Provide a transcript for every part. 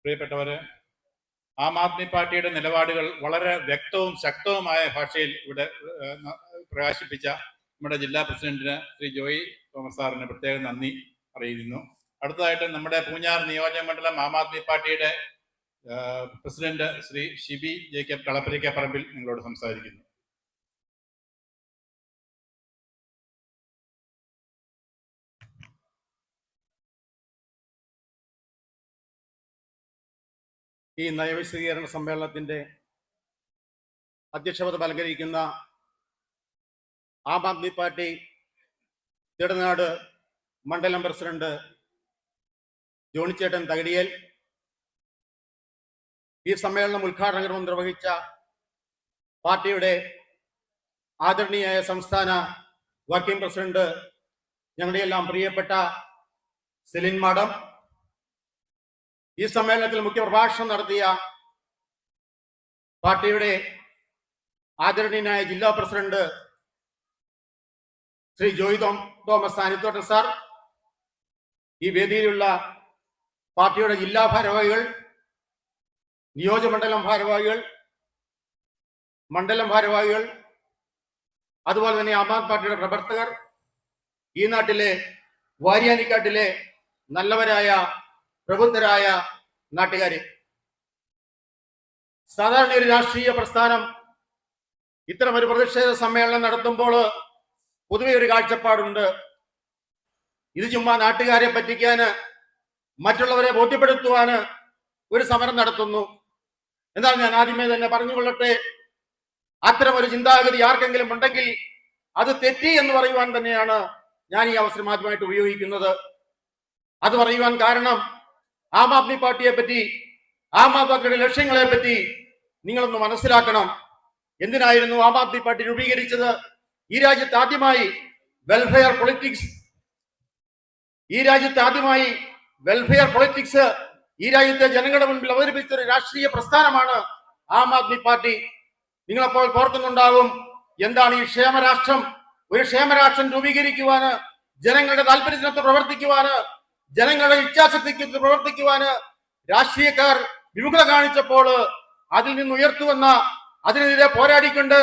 പ്രിയപ്പെട്ടവരെ, ആം ആദ്മി പാർട്ടിയുടെ നിലപാടുകൾ വളരെ വ്യക്തവും ശക്തവുമായ ഭാഷയിൽ ഇവിടെ പ്രകാശിപ്പിച്ച നമ്മുടെ ജില്ലാ പ്രസിഡന്റിന് ശ്രീ ജോയി തോമസ് സാറിന് പ്രത്യേകം നന്ദി അറിയിക്കുന്നു. അടുത്തതായിട്ട് നമ്മുടെ പൂഞ്ഞാർ നിയോജക മണ്ഡലം ആം ആദ്മി പാർട്ടിയുടെ പ്രസിഡന്റ് ശ്രീ ഷിബി ജേക്കബ് കളപ്പുരയ്ക്കപ്പറമ്പിൽ നിങ്ങളോട് സംസാരിക്കുന്നു. ഈ നയവിശദീകരണ സമ്മേളനത്തിന്റെ അധ്യക്ഷപദം അലങ്കരിക്കുന്ന ആം ആദ്മി പാർട്ടി തിടനാട് മണ്ഡലം പ്രസിഡന്റ് ജോണിച്ചേട്ടൻ തകടിയേൽ, ഈ സമ്മേളനം ഉദ്ഘാടനം നിർവഹിച്ച പാർട്ടിയുടെ ആദരണീയായ സംസ്ഥാന വർക്കിംഗ് പ്രസിഡന്റ് ഞങ്ങളുടെയെല്ലാം പ്രിയപ്പെട്ട സെലിൻ മാഡം, ഈ സമ്മേളനത്തിൽ മുഖ്യപ്രഭാഷണം നടത്തിയ പാർട്ടിയുടെ ആദരണീയനായ ജില്ലാ പ്രസിഡന്റ് ശ്രീ ജോയി തോമസ് സാനിത്തോട്ടൻ സാർ, ഈ വേദിയിലുള്ള പാർട്ടിയുടെ ജില്ലാ ഭാരവാഹികൾ, നിയോജകമണ്ഡലം ഭാരവാഹികൾ, മണ്ഡലം ഭാരവാഹികൾ, അതുപോലെ തന്നെ ആം ആദ്മി പാർട്ടിയുടെ പ്രവർത്തകർ, ഈ നാട്ടിലെ വാരിയാനിക്കാട്ടിലെ നല്ലവരായ പ്രബുദ്ധരായ നാട്ടുകാരെ, സാധാരണ ഒരു രാഷ്ട്രീയ പ്രസ്ഥാനം ഇത്തരം ഒരു പ്രതിഷേധ സമ്മേളനം നടത്തുമ്പോൾ പൊതുവെ ഒരു കാഴ്ചപ്പാടുണ്ട്. ഇത് ചുമ്മാ നാട്ടുകാരെ പറ്റിക്കാന്, മറ്റുള്ളവരെ ബോധ്യപ്പെടുത്തുവാന് ഒരു സമരം നടത്തുന്നു. എന്നാൽ ഞാൻ ആദ്യമേ തന്നെ പറഞ്ഞുകൊള്ളട്ടെ, അത്തരം ഒരു ചിന്താഗതി ആർക്കെങ്കിലും ഉണ്ടെങ്കിൽ അത് തെറ്റി എന്ന് പറയുവാൻ തന്നെയാണ് ഞാൻ ഈ അവസരം ആദ്യമായിട്ട് ഉപയോഗിക്കുന്നത്. അത് പറയുവാൻ കാരണം, ആം ആദ്മി പാർട്ടിയെ പറ്റി, ആം ആദ്മി പാർട്ടിയുടെ ലക്ഷ്യങ്ങളെ പറ്റി നിങ്ങളൊന്ന് മനസ്സിലാക്കണം. എന്തിനായിരുന്നു ആം ആദ്മി പാർട്ടി രൂപീകരിച്ചത്? ഈ രാജ്യത്ത് ആദ്യമായി വെൽഫെയർ പൊളിറ്റിക്സ് ഈ രാജ്യത്തെ ജനങ്ങളുടെ മുൻപിൽ അവതരിപ്പിച്ച ഒരു രാഷ്ട്രീയ പ്രസ്ഥാനമാണ് ആം ആദ്മി പാർട്ടി. നിങ്ങളപ്പോൾ ഓർക്കുന്നുണ്ടാവും, എന്താണ് ഈ ക്ഷേമരാഷ്ട്രം? ഒരു ക്ഷേമരാഷ്ട്രം രൂപീകരിക്കുവാന്, ജനങ്ങളുടെ താല്പര്യത്തിനൊത്ത് പ്രവർത്തിക്കുവാന്, ജനങ്ങളുടെ ഇച്ഛാശക്തിക്ക് പ്രവർത്തിക്കുവാന് രാഷ്ട്രീയക്കാർ വിമുഖത കാണിച്ചപ്പോൾ അതിൽ നിന്ന് ഉയർത്തുവന്ന, അതിനെതിരെ പോരാടിക്കൊണ്ട്,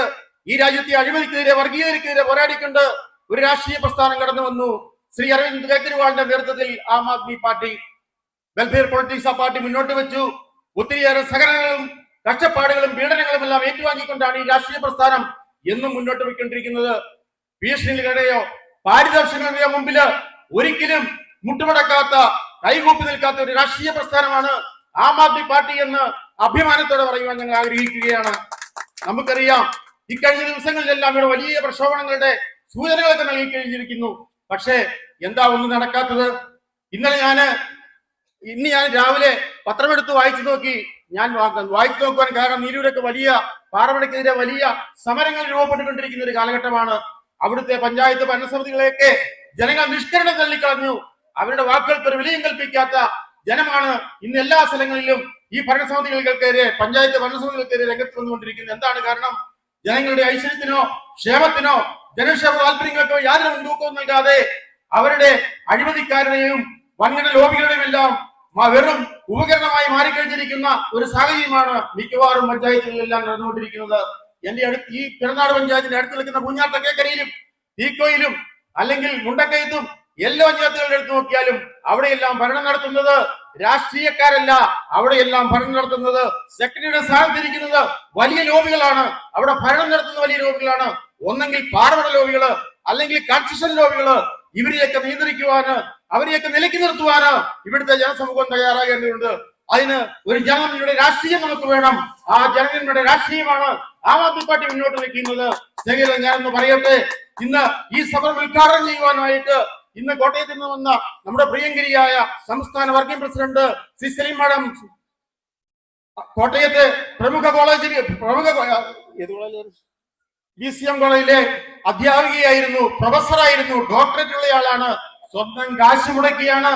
ഈ രാജ്യത്തെ അഴിമതിക്കെതിരെ, വർഗീയതയ്ക്കെതിരെ പോരാടിക്കൊണ്ട് ഒരു രാഷ്ട്രീയ പ്രസ്ഥാനം കടന്നു വന്നു. ശ്രീ അരവിന്ദ് കെജ്രിവാളിന്റെ നേതൃത്വത്തിൽ Aam Aadmi party welfare politics ആ പാർട്ടി മുന്നോട്ട് വെച്ചു. ഒത്തിരിയേറെ സഹനങ്ങളും കഷ്ടപ്പാടുകളും പീഡനങ്ങളും എല്ലാം ഏറ്റുവാങ്ങിക്കൊണ്ടാണ് ഈ രാഷ്ട്രീയ പ്രസ്ഥാനം എന്നും മുന്നോട്ട് പോയിക്കൊണ്ടിരിക്കുന്നത്. ഭീഷണികളുടെയോ പാരിദർശങ്ങളുടെയോ മുമ്പില് ഒരിക്കലും മുട്ടുമടക്കാത്ത, കൈകൂപ്പി നിൽക്കാത്ത ഒരു രാഷ്ട്രീയ പ്രസ്ഥാനമാണ് ആം ആദ്മി പാർട്ടി എന്ന് അഭിമാനത്തോടെ പറയുവാൻ ഞങ്ങൾ ആഗ്രഹിക്കുകയാണ്. നമുക്കറിയാം, ഇക്കഴിഞ്ഞ ദിവസങ്ങളിലെല്ലാം ഇവിടെ വലിയ പ്രക്ഷോഭങ്ങളുടെ സൂചനകളൊക്കെ നൽകി കഴിഞ്ഞിരിക്കുന്നു. പക്ഷേ എന്താ ഒന്നും നടക്കാത്തത്? ഇന്ന് ഞാൻ രാവിലെ പത്രമെടുത്ത് വായിച്ചു നോക്കി. ഞാൻ വായിച്ചു നോക്കുവാൻ കാരണം, നീരൂരൊക്കെ വലിയ പാറമടയ്ക്കെതിരെ വലിയ സമരങ്ങൾ രൂപപ്പെട്ടുകൊണ്ടിരിക്കുന്ന ഒരു കാലഘട്ടമാണ്. അവിടുത്തെ പഞ്ചായത്ത് ഭരണസമിതികളെയൊക്കെ ജനങ്ങൾ നിഷ്കരണം തള്ളിക്കളഞ്ഞു. അവരുടെ വാക്കുകൾക്ക് ഒരു വിലയും കൽപ്പിക്കാത്ത ജനമാണ് ഇന്ന് എല്ലാ സ്ഥലങ്ങളിലും ഈ ഭരണസമിതികൾക്കെതിരെ, പഞ്ചായത്ത് ഭരണസമിതികൾക്കെതിരെ രംഗത്ത് വന്നുകൊണ്ടിരിക്കുന്നത്. എന്താണ് കാരണം? ജനങ്ങളുടെ ഐശ്വര്യത്തിനോ ക്ഷേമത്തിനോ ജനക്ഷേമ താല്പര്യങ്ങൾക്കോ യാതൊരു മുൻതൂക്കവും നൽകാതെ അവരുടെ അഴിമതിക്കാരുടെയും വൻകിട ലോബികളുടെയും എല്ലാം വെറും ഉപകരണമായി മാറിക്കഴിഞ്ഞിരിക്കുന്ന ഒരു സാഹചര്യമാണ് മിക്കവാറും പഞ്ചായത്തുകളിലെല്ലാം നടന്നുകൊണ്ടിരിക്കുന്നത്. ഈ തിടനാട് പഞ്ചായത്തിന്റെ അടുത്ത് നിൽക്കുന്ന പൂഞ്ഞാർ തെക്കേക്കരയിലും തീക്കോയിലും അല്ലെങ്കിൽ മുണ്ടക്കയത്തും എല്ലാ പഞ്ചായത്തുകളുടെ അടുത്ത് നോക്കിയാലും അവിടെയെല്ലാം ഭരണം നടത്തുന്നത് രാഷ്ട്രീയക്കാരല്ല. അവിടെയെല്ലാം ഭരണം നടത്തുന്നത്, സെക്രട്ടറിയുടെ സ്ഥാനത്തിരിക്കുന്നത് വലിയ ലോബികളാണ്. അവിടെ ഭരണം നടത്തുന്ന വലിയ ലോബികളാണ്. ഒന്നെങ്കിൽ പാറമട ലോബികള്, അല്ലെങ്കിൽ കൺസ്ട്രക്ഷൻ ലോബികള്. ഇവരെയൊക്കെ നിയന്ത്രിക്കുവാന്, അവരെയൊക്കെ നിലയ്ക്ക് നിർത്തുവാന് ഇവിടുത്തെ ജനസമൂഹം തയ്യാറാകേണ്ടതുണ്ട്. അതിന് ഒരു ജനങ്ങളുടെ രാഷ്ട്രീയം നമുക്ക് വേണം. ആ ജനങ്ങളുടെ രാഷ്ട്രീയമാണ് ആം ആദ്മി പാർട്ടി മുന്നോട്ട് വയ്ക്കുന്നത്. ഞാനൊന്ന് പറയട്ടെ, ഇന്ന് ഈ സമരം ഉദ്ഘാടനം ചെയ്യുവാനായിട്ട് ഇന്ന് കോട്ടയത്ത് നിന്ന് വന്ന നമ്മുടെ പ്രിയങ്കരിയായ സംസ്ഥാന working president Shri Selim madam കോട്ടയത്തെ പ്രമുഖ BCM കോളേജിലെ അധ്യാപികയായിരുന്നു, പ്രൊഫസറായിരുന്നു, ഡോക്ടറേറ്റ് ഉള്ളയാളാണ്. സ്വന്തം കാശ് മുടക്കിയാണ്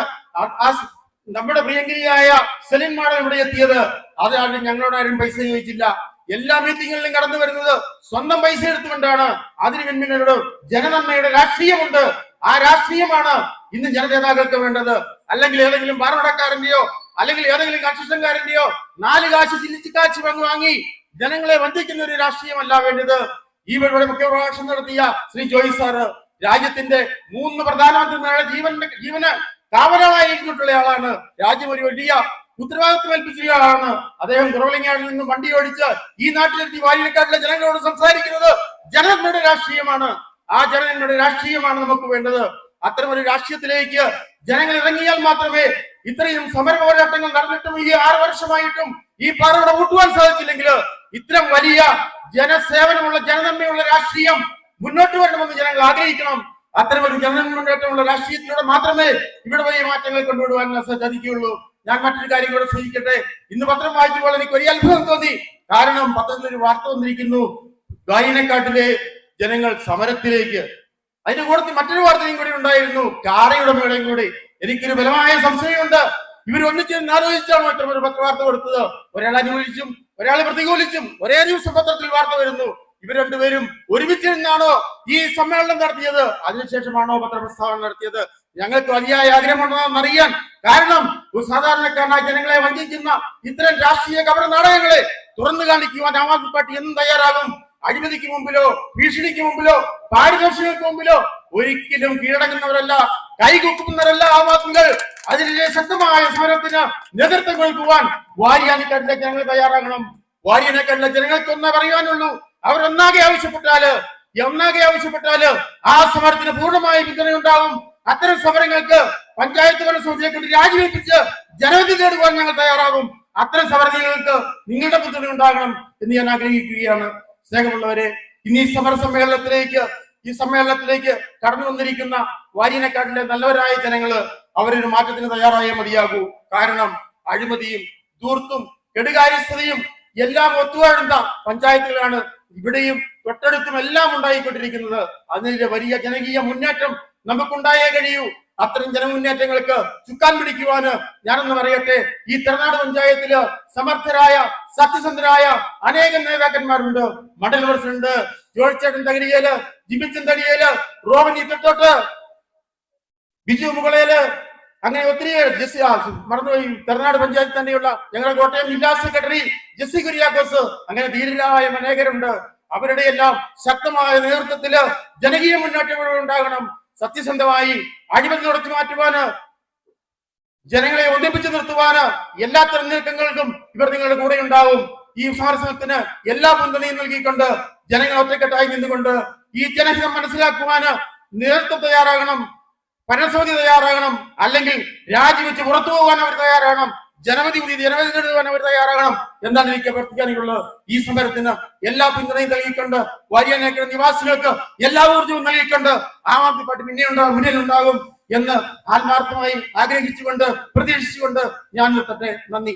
നമ്മുടെ പ്രിയങ്കരിയായ സെലിം മാഡം ഇവിടെ എത്തിയത്. അതാണ് ഞങ്ങളോട് ആരും പൈസ ചോദിച്ചില്ല. എല്ലാ മീറ്റിങ്ങുകളിലും കടന്നു വരുന്നത് സ്വന്തം പൈസ എടുത്തുകൊണ്ടാണ്. അതിന് പിന്നിലൊരു ജനനന്മയുടെ രാഷ്ട്രീയമുണ്ട്. ആ രാഷ്ട്രീയമാണ് ഇന്ന് ജനനേതാക്കൾക്ക് വേണ്ടത്. അല്ലെങ്കിൽ ഏതെങ്കിലും പാറമടക്കാരന്റെയോ അല്ലെങ്കിൽ ഏതെങ്കിലും കൺസ്ട്രക്ഷൻകാരന്റെയോ 4 കാശ് ചില്ലിച്ചിക്കാശ് വാങ്ങി ജനങ്ങളെ വഞ്ചിക്കുന്ന ഒരു രാഷ്ട്രീയമല്ല വേണ്ടത്. ഈ ഇവിടെ മുഖ്യപ്രഭാഷണം നടത്തിയ ശ്രീ ജോയി സാറ് രാജ്യത്തിന്റെ 3 പ്രധാനമന്ത്രിമാരുടെ ജീവന് കാവലമായിരുന്നിട്ടുള്ള ആളാണ്. രാജ്യം ഒരു വലിയ ഉത്തരവാദിത്വം ഏൽപ്പിച്ച ആളാണ്. അദ്ദേഹം കുറവലങ്ങാടിൽ നിന്നും വണ്ടി ഓടിച്ച് ഈ നാട്ടിലെത്തി വാരിയക്കാട്ടിലെ ജനങ്ങളോട് സംസാരിക്കുന്നത് ജനങ്ങളുടെ രാഷ്ട്രീയമാണ്. ആ ജനങ്ങളുടെ രാഷ്ട്രീയമാണ് നമുക്ക് വേണ്ടത്. അത്തരമൊരു രാഷ്ട്രീയത്തിലേക്ക് ജനങ്ങൾ ഇറങ്ങിയാൽ മാത്രമേ ഇത്രയും സമര പോരാട്ടങ്ങൾ നടന്നിട്ടും ഈ 6 വർഷമായിട്ടും ഈ പാറയുടെ ഊട്ടുവാൻ സാധിച്ചില്ലെങ്കിൽ ഇത്തരം വലിയ ജനസേവനമുള്ള ജനനന്മയുള്ള രാഷ്ട്രീയം മുന്നോട്ട് വരണമെന്ന് ജനങ്ങൾ ആഗ്രഹിക്കണം. അത്തരമൊരു ജനമുന്നേറ്റമുള്ള രാഷ്ട്രീയത്തിലൂടെ മാത്രമേ ഇവിടെ വലിയ മാറ്റങ്ങൾ കൊണ്ടുവിടുവാൻ സാധിക്കുകയുള്ളൂ. ഞാൻ മറ്റൊരു കാര്യം കൂടെ സൂചിക്കട്ടെ. ഇന്ന് പത്രം വായിച്ചപ്പോൾ എനിക്ക് വലിയ അത്ഭുതം തോന്നി. കാരണം പത്രത്തിൽ ഒരു വാർത്ത വന്നിരിക്കുന്നു, വായനക്കാട്ടിലെ ജനങ്ങൾ സമരത്തിലേക്ക്. അതിന്റെ കൂടെ മറ്റൊരു വാർത്തയും കൂടി ഉണ്ടായിരുന്നു, കാറയുടമയുടെയും കൂടി. എനിക്കൊരു ബലമായ സംശയമുണ്ട്, ഇവർ ഒന്നിച്ച് ആലോചിച്ചാണോ ഇത്തരം ഒരു പത്രവാർത്ത കൊടുത്തത്? ഒരാൾ അനുകൂലിച്ചും ഒരാൾ പ്രതികൂലിച്ചും ഒരേ ന്യൂസ് പത്രത്തിൽ വാർത്ത വരുന്നു. ഇവർ രണ്ടുപേരും ഒരുമിച്ച് നിന്നാണോ ഈ സമ്മേളനം നടത്തിയത്? അതിനുശേഷമാണോ പത്രപ്രസ്താവന നടത്തിയത്? ഞങ്ങൾക്ക് വലിയ ആഗ്രഹമുണ്ടെന്ന് അറിയാൻ. കാരണം ഒരു സാധാരണക്കാരനായ ജനങ്ങളെ വഞ്ചിക്കുന്ന ഇത്തരം രാഷ്ട്രീയ കപട നാടകങ്ങളെ തുറന്നു കാണിക്കുവാൻ ആം ആദ്മി പാർട്ടി എന്നും തയ്യാറാകും. അഴിമതിക്ക് മുമ്പിലോ ഭീഷണിക്ക് മുമ്പിലോ പാരിതോഷികൾക്ക് മുമ്പിലോ ഒരിക്കലും കീഴടങ്ങുന്നവരല്ല, കൈകൂക്കുന്നവരല്ല ആം ആദ്മികൾ. അതിലെ ശക്തമായ സമരത്തിന് നേതൃത്വം കൊടുക്കുവാൻ വാരിയാനിക്കാട്ടിലെ ജനങ്ങൾ തയ്യാറാകണം. വാരിയാനിക്കാട്ടിലെ ജനങ്ങൾക്ക് ഒന്നേ പറയാനുള്ളൂ, അവരൊന്നാകെ ആവശ്യപ്പെട്ടാല് ആ സമരത്തിന് പൂർണ്ണമായ പിന്തുണയുണ്ടാകും. അത്തരം സമരങ്ങൾക്ക് പഞ്ചായത്ത് ഭരണസമിതിയെ കൊണ്ട് രാജിവെപ്പിച്ച് ജനവിധി നേടുവാൻ ഞങ്ങൾ തയ്യാറാകും. അത്തരം സമരങ്ങൾക്ക് നിങ്ങളുടെ പിന്തുണ ഉണ്ടാകണം എന്ന് ഞാൻ ആഗ്രഹിക്കുകയാണ്. സ്നേഹമുള്ളവരെ, ഇന്ന് ഈ സമ്മേളനത്തിലേക്ക് കടന്നു വന്നിരിക്കുന്ന വാരിയനക്കാട്ടിലെ നല്ലവരായ ജനങ്ങള് അവരൊരു മാറ്റത്തിന് തയ്യാറായേ മതിയാകൂ. കാരണം അഴിമതിയും ധൂർത്തും കെടുകാര്യസ്ഥതയും എല്ലാം ഒത്തുവാഴുന്ന പഞ്ചായത്തുകളാണ് ഇവിടെയും തൊട്ടടുത്തും എല്ലാം ഉണ്ടായിക്കൊണ്ടിരിക്കുന്നത്. അതിന്റെ വലിയ ജനകീയ മുന്നേറ്റം നമുക്കുണ്ടായേ കഴിയൂ. അത്തരം ജനമുന്നേറ്റങ്ങൾക്ക് ചുക്കാൻ പിടിക്കുവാന് ഞാനൊന്ന് പറയട്ടെ, ഈ തെരനാട് പഞ്ചായത്തില് സമർത്ഥരായ സത്യസന്ധരായ അനേകം നേതാക്കന്മാരുണ്ട്. മണ്ഡല പ്രസിഡന്റ് ജോർജേട്ടൻ തകരിയേല്, ജിബിച്ചൻ തടിയേല്, റോബൻ ഇത്തോട്ട്, ബിജു മുകളേല്, അങ്ങനെ ഒത്തിരി മറന്നുപോയി. തെരനാട് പഞ്ചായത്തിൽ തന്നെയുള്ള ഞങ്ങളുടെ കോട്ടയം ജില്ലാ സെക്രട്ടറി ജെസ്സി കുര്യാക്കോസ്, അങ്ങനെ ധീരരായ അനേകരുണ്ട്. അവരുടെ എല്ലാം ശക്തമായ നേതൃത്വത്തില് ജനകീയ മുന്നേറ്റങ്ങൾ ഉണ്ടാകണം. സത്യസന്ധമായി അഴിമതി തുടച്ചു മാറ്റുവാന്, ജനങ്ങളെ ഒന്നിപ്പിച്ചു നിർത്തുവാന് എല്ലാ തെരഞ്ഞെടുപ്പുകൾക്കും ഇവർ നിങ്ങളുടെ കൂടെ ഉണ്ടാവും. ഈ സമരത്തിന് എല്ലാ പിന്തുണയും നൽകിക്കൊണ്ട് ജനങ്ങൾ ഒറ്റക്കെട്ടായി നിന്നുകൊണ്ട് ഈ ജനഹിതം മനസ്സിലാക്കുവാന് നേതൃത്വം തയ്യാറാകണം, ഭരണസമിതി തയ്യാറാകണം, അല്ലെങ്കിൽ രാജിവെച്ച് പുറത്തു പോകാൻ അവർ തയ്യാറാകണം, ജനവിധി നേടുവാൻ അവർ തയ്യാറാകണം എന്നാണ് എനിക്ക് അഭ്യർത്ഥിക്കാനുള്ളത്. ഈ സമരത്തിന് എല്ലാ പിന്തുണയും നൽകിക്കൊണ്ട് വാരിയാനേക്കര നിവാസികൾക്ക് എല്ലാ ഊർജവും നൽകിക്കൊണ്ട് ആം ആദ്മി പാർട്ടി മുന്നിലുണ്ടാകും എന്ന് ആത്മാർത്ഥമായി ആഗ്രഹിച്ചുകൊണ്ട് പ്രതീക്ഷിച്ചുകൊണ്ട് ഞാൻ നിർത്തട്ടെ. നന്ദി.